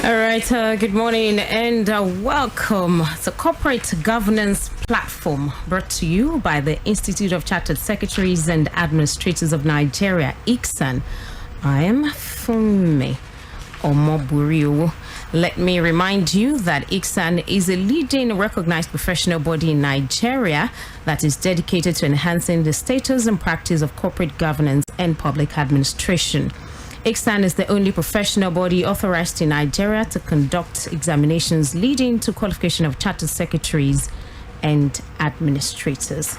All right, good morning and welcome to Corporate Governance Platform, brought to you by the Institute of Chartered Secretaries and Administrators of Nigeria, ICSAN. I am Funmi Omoburiu. Let me remind you that ICSAN is a leading recognized professional body in Nigeria that is dedicated to enhancing the status and practice of corporate governance and public administration. ICSAN is the only professional body authorized in Nigeria to conduct examinations leading to qualification of chartered secretaries and administrators.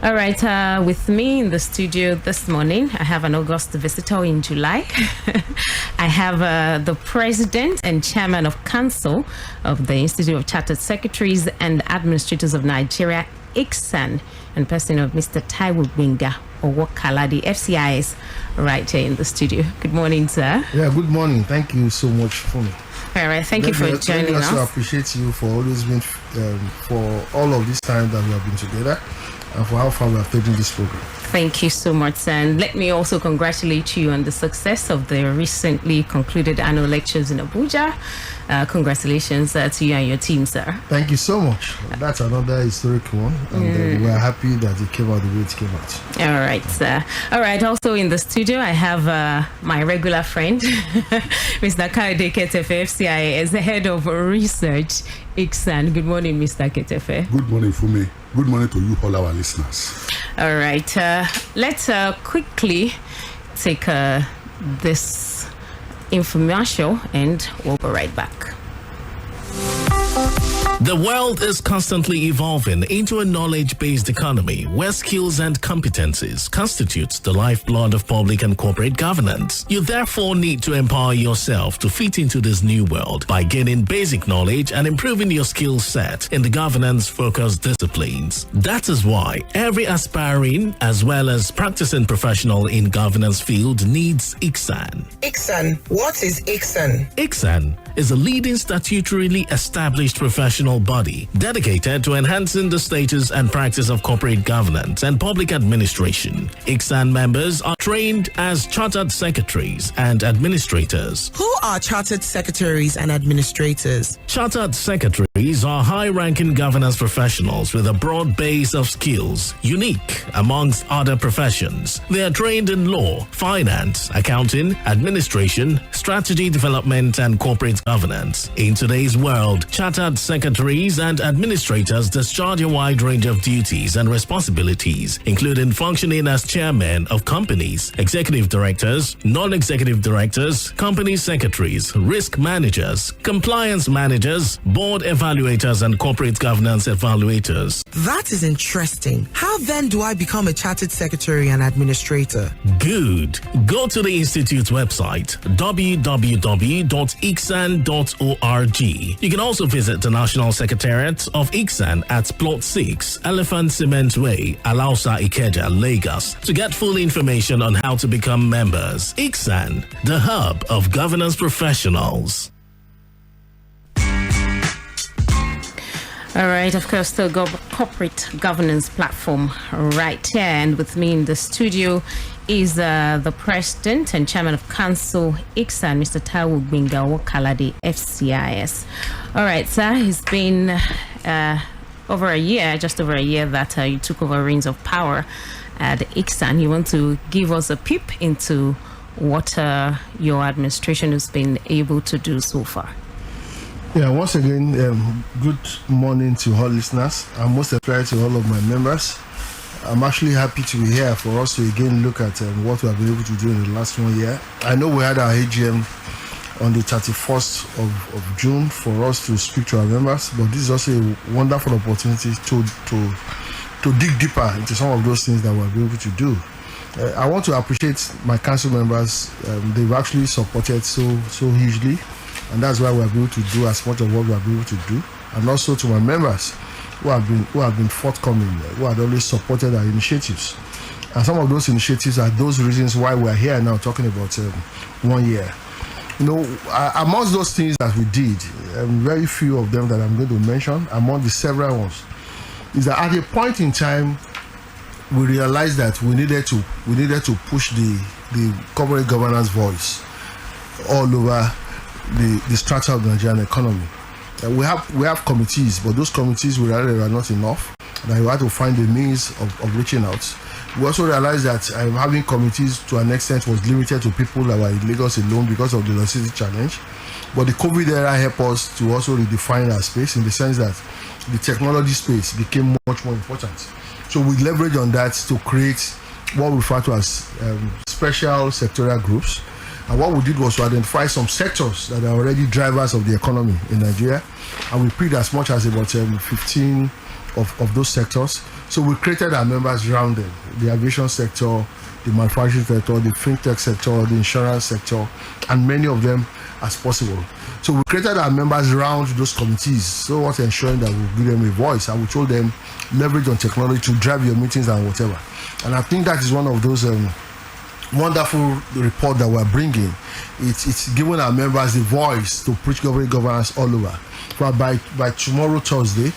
All right, with me in the studio this morning, I have an august visitor in July. I have the president and chairman of council of the Institute of Chartered Secretaries and Administrators of Nigeria, ICSAN, and person of Mr. TAIWO GBENGA, OWOKALADE, FCIS, right here in the studio. Good morning, sir. Yeah, good morning. Thank you so much for me. All right, thank you for joining us. I also appreciate you for always being, for all of this time that we have been together and for how far we have taken this program. Thank you so much, sir. And let me also congratulate you on the success of the recently concluded annual lectures in Abuja. Congratulations to you and your team, sir. Thank you so much. That's another historic one, and we're happy that it came out the way it came out. All right, sir. All right, also in the studio, I have my regular friend, Mr. Kayode Ketefe, FCIS, the head of research, ICSAN. Good morning, Mr. Ketefe. Good morning, Fumi. Good morning to you, all our listeners. All right, let's quickly take this infomercial and we'll be right back. The world is constantly evolving into a knowledge-based economy where skills and competencies constitute the lifeblood of public and corporate governance. You therefore need to empower yourself to fit into this new world by gaining basic knowledge and improving your skill set in the governance-focused disciplines. That is why every aspiring as well as practicing professional in governance field needs ICSAN. ICSAN. What is ICSAN? ICSAN is a leading statutorily established professional body dedicated to enhancing the status and practice of corporate governance and public administration. ICSAN members are trained as chartered secretaries and administrators. Who are chartered secretaries and administrators? Chartered secretaries are high-ranking governance professionals with a broad base of skills, unique amongst other professions. They are trained in law, finance, accounting, administration, strategy development, and corporate governance. In today's world, chartered secretaries and administrators discharge a wide range of duties and responsibilities, including functioning as chairmen of companies, executive directors, non-executive directors, company secretaries, risk managers, compliance managers, board evaluators, and corporate governance evaluators. That is interesting. How then do I become a chartered secretary and administrator? Good. Go to the Institute's website, www.icsan.org. You can also visit the National Secretariat of ICSAN at Plot 6, Elephant Cement Way, Alausa, Ikeja, Lagos, to get full information on how to become members. ICSAN, the hub of governance professionals. All right, of course, the corporate governance platform right here. And with me in the studio is the president and chairman of council, ICSAN, Mr. TAIWO GBENGA, OWOKALADE, FCIS. All right, sir, it's been over a year, just over a year that you took over reins of power at ICSAN. You want to give us a peep into what your administration has been able to do so far? Yeah, once again, good morning to all listeners. I'm most excited to all of my members. I'm actually happy to be here for us to again look at what we have been able to do in the last 1 year. I know we had our AGM on the 31st of June for us to speak to our members, but this is also a wonderful opportunity to dig deeper into some of those things that we'll be able to do. I want to appreciate my council members. They've actually supported so hugely, and that's why we're able to do as much of what we're able to do. And also to my members who have been forthcoming, who have always supported our initiatives. And some of those initiatives are those reasons why we're here now talking about 1 year. You know, amongst those things that we did, very few of them that I'm going to mention, among the several ones, is that at a point in time, we realized that we needed to push the corporate governance voice all over the strata of the Nigerian economy. We have committees, but those committees we realize are not enough. That we have to find a means of reaching out. We also realized that having committees to an extent was limited to people that were in Lagos alone because of the logistic challenge. But the COVID era helped us to also redefine our space in the sense that the technology space became much more important. So we leveraged on that to create what we refer to as special sectorial groups. And what we did was to identify some sectors that are already drivers of the economy in Nigeria. And we picked as much as about 15 of those sectors. So we created our members around them: the aviation sector, the manufacturing sector, the fintech sector, the insurance sector, and many of them as possible. So we created our members around those committees, so what ensuring that we give them a voice, and we told them leverage on technology to drive your meetings and whatever. And I think that is one of those wonderful report that we're bringing. It's giving our members the voice to preach governance all over. But by tomorrow, Thursday,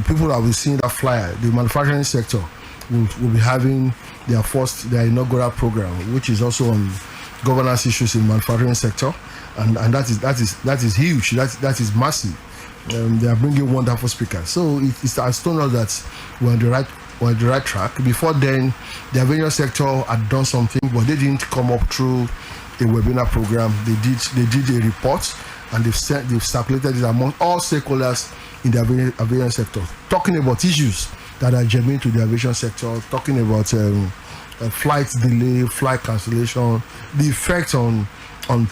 people that will be seeing that flyer, the manufacturing sector will be having their inaugural program, which is also on governance issues in the manufacturing sector, and that is huge. That is massive. They are bringing wonderful speakers. So it's told us that we're on the right track. Before then, the aviation sector had done something, but they didn't come up through a webinar program. They did a report, and they've circulated it among all stakeholders in the aviation sector, talking about issues that are germane to the aviation sector, talking about flight delay, flight cancellation, the effect on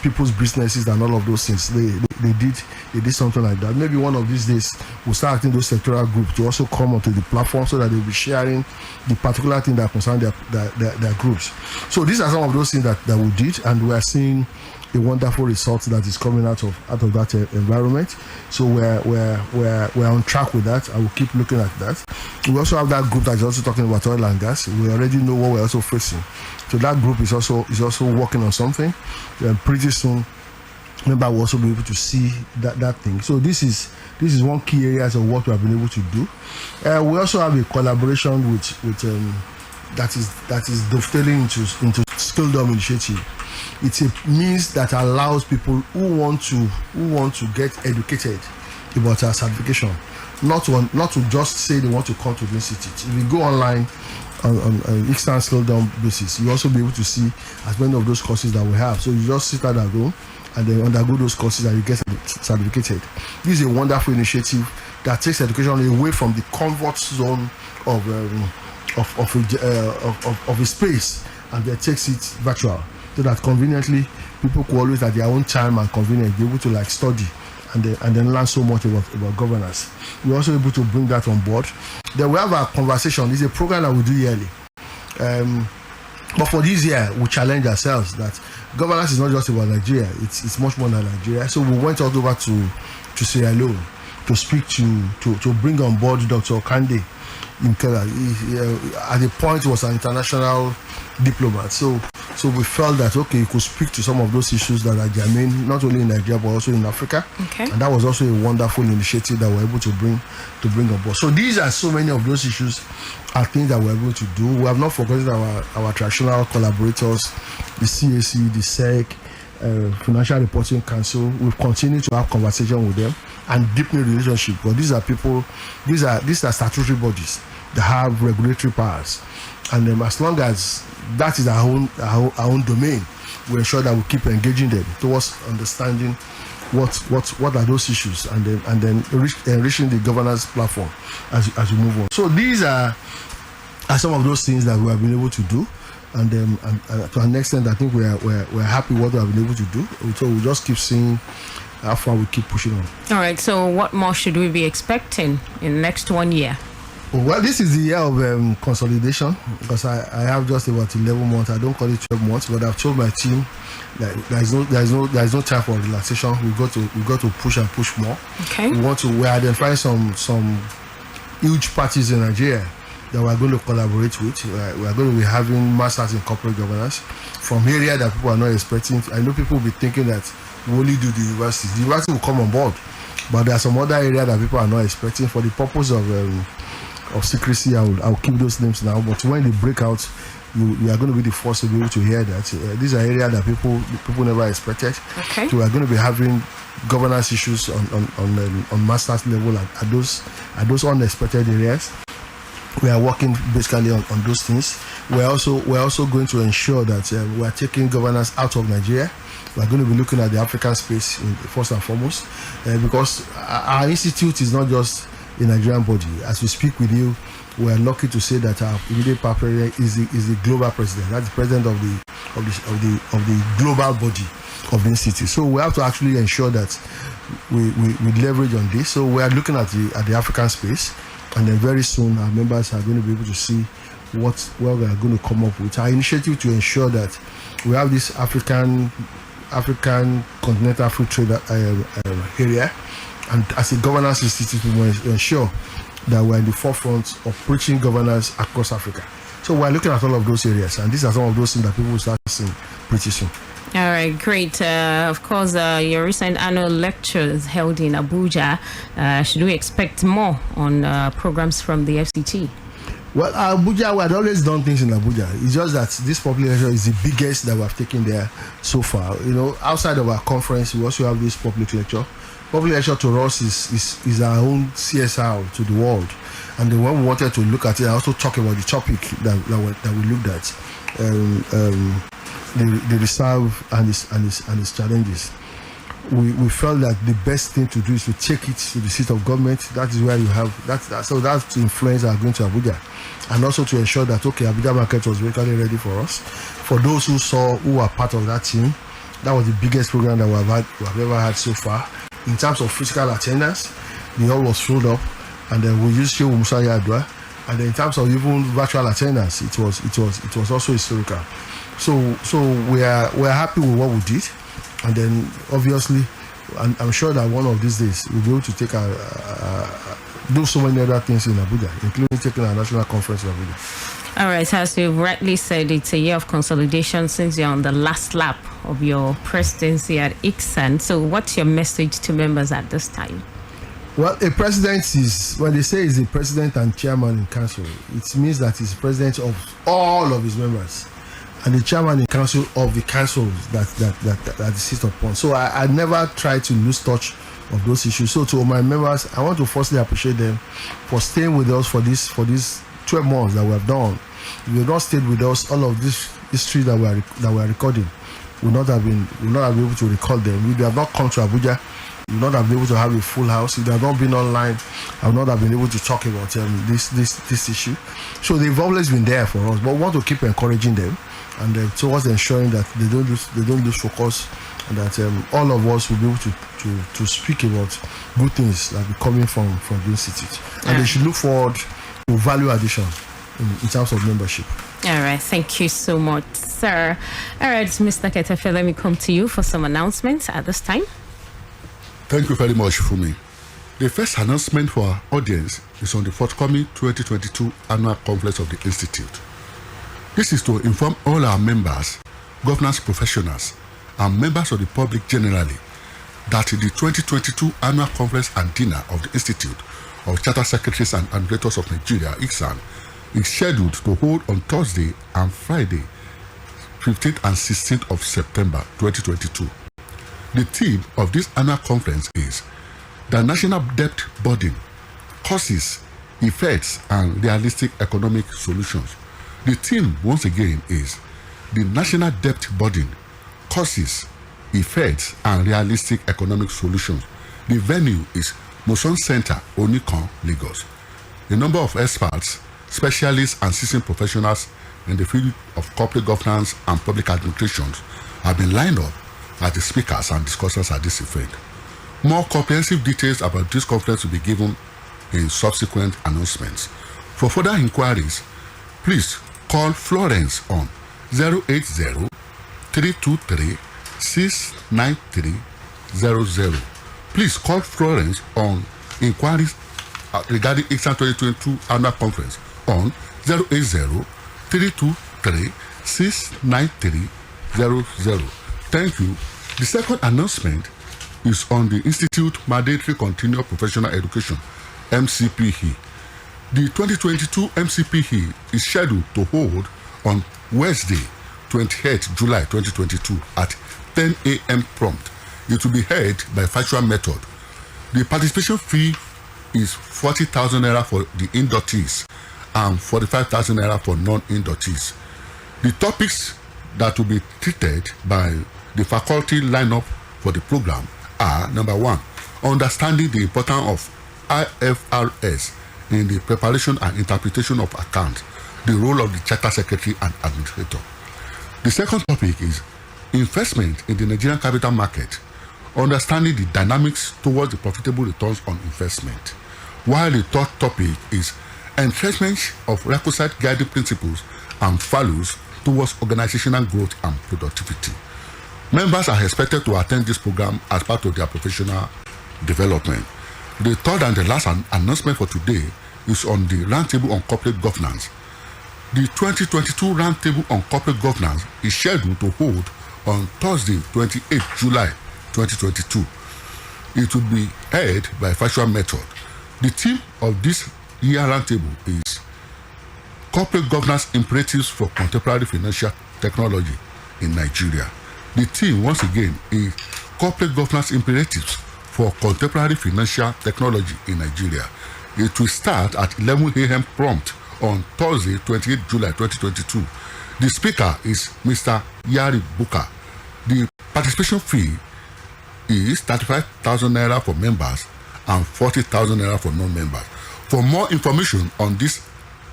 people's businesses and all of those things. They did something like that. Maybe one of these days we'll start acting those sectoral groups to also come onto the platform so that they'll be sharing the particular thing that concerns their groups. So these are some of those things that we did, and we are seeing a wonderful result that is coming out of that environment. So we're on track with that. I will keep looking at that. We also have that group that is also talking about oil and gas. We already know what we're also facing. So that group is also working on something. Pretty soon, maybe I will also be able to see that thing. So this is one key areas of what we have been able to do. We also have a collaboration with that is dovetailing into Skill Dom initiative. It's a means that allows people who want to get educated about our certification, not to just say they want to come to the institute. If you go online on external Skill Dom basis, you also be able to see as many of those courses that we have. So you just sit at home and then undergo those courses and you get certificated. This is a wonderful initiative that takes education away from the comfort zone of a space, and then takes it virtual, so that conveniently people could always at their own time and convenience be able to study and then learn so much about governance. We're also able to bring that on board. Then we have a conversation. It's a program that we do yearly. But for this year, we challenge ourselves that governance is not just about Nigeria. It's much more than Nigeria. So we went all over to Sierra Leone to speak to bring on board Dr. Kande Imkela. At the point, he was an international diplomat. So we felt that he could speak to some of those issues that are germane, not only in Nigeria but also in Africa. Okay. And that was also a wonderful initiative that we're able to bring on board. So these are so many of those issues are things that we're able to do. We have not forgotten our traditional collaborators, the CAC, the SEC, Financial Reporting Council. We've continued to have conversation with them and deepen relationship. But these are people, these are statutory bodies that have regulatory powers. And as long as that is our own domain, we ensure that we keep engaging them towards understanding what are those issues, and then enriching the governance platform as we move on. So these are some of those things that we have been able to do, and to an extent, I think we're happy what we have been able to do. So we just keep seeing how far we keep pushing on. All right. So what more should we be expecting in the next 1 year? Well, this is the year of consolidation, because I have just about 11 months. I don't call it 12 months, but I've told my team that there is no time for relaxation. We got to push and push more. Okay. We're identifying some huge parties in Nigeria that we're going to collaborate with. We're going to be having masters in corporate governance from area that people are not expecting. I know people will be thinking that we only do the universities. The university will come on board, but there are some other areas that people are not expecting. For the purpose of secrecy, I'll keep those names now. But when they break out, you are going to be the first to be able to hear that. These are areas that people never expected. Okay. So we are going to be having governance issues on master's level at those unexpected areas. We are working basically on those things. We're also going to ensure that we are taking governance out of Nigeria. We are going to be looking at the African space first and foremost, because our institute is not just a Nigerian body. As we speak with you, we are lucky to say that our immediate president is the global president. That's the president of the global body of the institute. So we have to actually ensure that we leverage on this. So we are looking at the African space, and then very soon our members are going to be able to see what we are going to come up with. Our initiative to ensure that we have this African continental free trade area, and as a governance institute, we must ensure that we're in the forefront of preaching governance across Africa. So we're looking at all of those areas, and these are some of those things that people will start seeing pretty soon. All right, great. Of course, your recent annual lectures held in Abuja, should we expect more on programs from the FCT? Well, Abuja, we had always done things in Abuja. It's just that this public lecture is the biggest that we have taken there so far. You know, outside of our conference, we also have this public lecture. Public lecture to us is our own CSR to the world. And then when we wanted to look at it, I also talk about the topic that we looked at, the reserve and its challenges. We felt that the best thing to do is to take it to the seat of government. That is where you have so that's to influence our going to Abuja, and also to ensure that Abuja market was basically ready for us. For those who were part of that team, that was the biggest program that we have ever had so far. In terms of physical attendance, the hall was filled up, and then we used Shehu Musa Yadwa. And then in terms of even virtual attendance, it was also historical. So we are happy with what we did, and then obviously, I'm sure that one of these days we'll be able to take do so many other things in Abuja, including taking a national conference in Abuja. All right, as you rightly said, it's a year of consolidation since you're on the last lap of your presidency at ICSAN. So what's your message to members at this time? Well, a president is, when they say he's the president and chairman in council, it means that he's president of all of his members and the chairman in council of the councils that he sits upon. So I never try to lose touch of those issues. So to my members, I want to firstly appreciate them for staying with us for these 12 months that we have done. If you have not stayed with us, all of this history that we are recording will not have been able to record them. If you have not come to Abuja, you will not have been able to have a full house. If they have not been online, I will not have been able to talk about this issue. So they've always been there for us, but we want to keep encouraging them, and towards ensuring that they don't lose focus, and that all of us will be able to speak about good things that be coming from the institute, and they should look forward to value addition in terms of membership. All right, thank you so much, sir. All right, Mr. Ketefe, let me come to you for some announcements at this time. Thank you very much, Fumi. The first announcement for our audience is on the forthcoming 2022 annual conference of the Institute. This is to inform all our members, governance professionals, and members of the public generally that the 2022 annual conference and dinner of the Institute of Charter Secretaries and Administrators of Nigeria, ICSAN, is scheduled to hold on Thursday and Friday, 15th and 16th of September 2022. The theme of this annual conference is the National Debt Burden, Causes, Effects, and Realistic Economic Solutions. The theme, once again, is the National Debt Burden, Causes, Effects, and Realistic Economic Solutions. The venue is Moson Center, Onikan, Lagos. A number of experts, specialists, and seasoned professionals in the field of corporate governance and public administration have been lined up as the speakers and discussers at this event. More comprehensive details about this conference will be given in subsequent announcements. For further inquiries, please call Florence on 080-323-69300. Please call Florence on inquiries regarding ICSAN 2022 annual conference on 080-323-69300. Thank you. The second announcement is on the Institute Mandatory Continual Professional Education, MCPE. The 2022 MCPE is scheduled to hold on Wednesday, 28th July 2022 at 10 a.m. prompt. It will be held by virtual method. The participation fee is 40,000 naira for the inductees and 45,000 naira for non-inductees. The topics that will be treated by the faculty lineup for the program are: number one, understanding the importance of IFRS in the preparation and interpretation of accounts, the role of the charter secretary and administrator. The second topic is investment in the Nigerian capital market, understanding the dynamics towards the profitable returns on investment. While the third topic is entrenchment of requisite guiding principles and values towards organizational growth and productivity. Members are expected to attend this program as part of their professional development. The third and the last announcement for today is on the Roundtable on Corporate Governance. The 2022 Roundtable on Corporate Governance is scheduled to hold on Thursday, 28 July 2022. It will be held by virtual method. The theme of this year Roundtable is Corporate Governance Imperatives for Contemporary Financial Technology in Nigeria. The theme, once again, is Corporate Governance Imperatives for Contemporary Financial Technology in Nigeria. It will start at 11 a.m. prompt on Thursday, 28 July 2022. The speaker is Mr. Yari Buka. The participation fee is 35,000 naira for members and 40,000 naira for non-members. For more information on this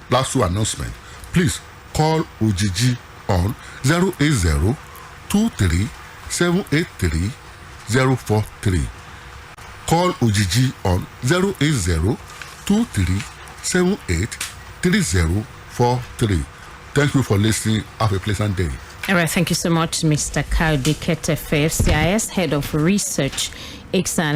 last two announcements, please call OGG on 080 23 783 043. Call OGG on 080 23 78 3043. Thank you for listening. Have a pleasant day. All right, thank you so much, Mr. Kaude Ketefe, FCIS, Head of Research, ICSAN.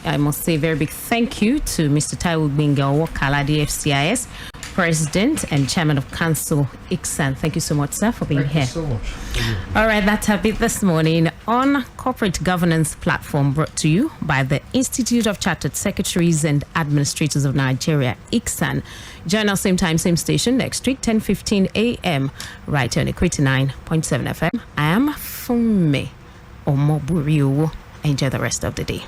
I must say a very big thank you to Mr. TAIWO GBENGA OWOKALADE, FCIS, President and Chairman of Council, ICSAN. Thank you so much, sir, for being here. Thank you so much. All right, that's a bit this morning on Corporate Governance Platform, brought to you by the Institute of Chartered Secretaries and Administrators of Nigeria, ICSAN. Join us same time, same station next week, 10:15 a.m. right here on Equity 9.7 FM. I am Funmi Omoburiwo. Enjoy the rest of the day.